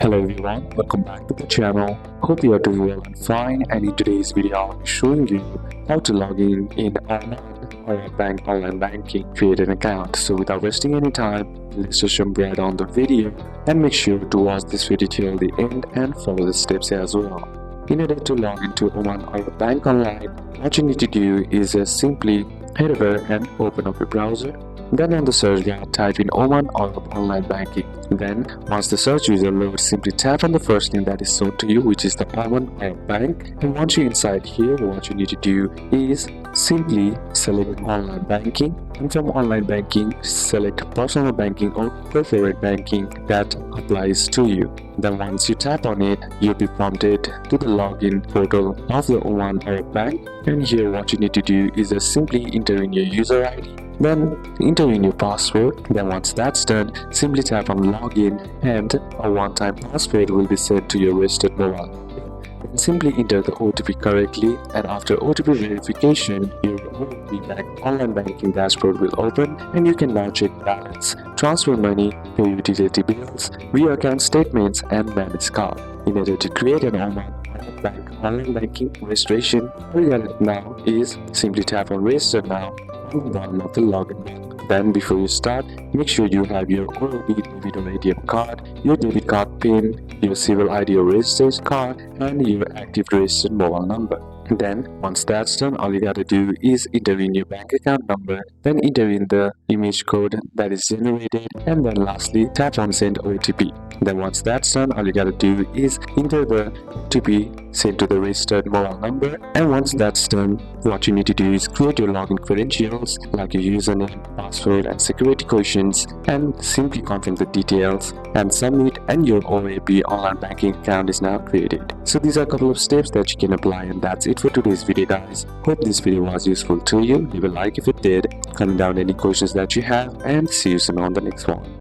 Hello everyone, welcome back to the channel. Hope you are doing well and fine, and in today's video I'll be showing you how to log in Oman or your bank online banking, create an account. So without wasting any time, let's just jump right on the video and make sure to watch this video till the end and follow the steps as well. In order to log into Oman or your bank online, what you need to do is just simply head over and open up your browser. Then on the search bar, type in Oman or online banking. Then once the search user loads, simply tap on the first link that is shown to you, which is the Oman or bank. And once you're inside here, what you need to do is simply select online banking, and from online banking select personal banking or preferred banking that applies to you. Then once you tap on it, you'll be prompted to the login portal of the Oman or bank, and here what you need to do is just simply enter in your user ID, then enter in your password. Then once that's done, simply tap on login and a one-time password will be sent to your registered mobile number. Then simply enter the OTP correctly, and after OTP verification, your OTP bank online banking dashboard will open and you can now check balance, transfer money, pay utility bills, view account statements and manage card. In order to create an Oman bank online banking registration, all you gotta do now is simply tap on register now on the bottom of the login bar. Then before you start, make sure you have your ORB debit or ATM card, your debit card PIN, your civil ID or registered card, and your active registered mobile number. Then once that's done, all you gotta do is enter in your bank account number, then enter in the image code that is generated, and then lastly tap on send OTP. Then once that's done, all you gotta do is enter the OTP sent to the registered mobile number, and once that's done, what you need to do is create your login credentials like your username, password and security questions, and simply confirm the details and submit, and your OAB online banking account is now created. So these are a couple of steps that you can apply, and that's it for today's video guys. Hope this video was useful to you. Leave a like if it did, comment down any questions that you have, and see you soon on the next one.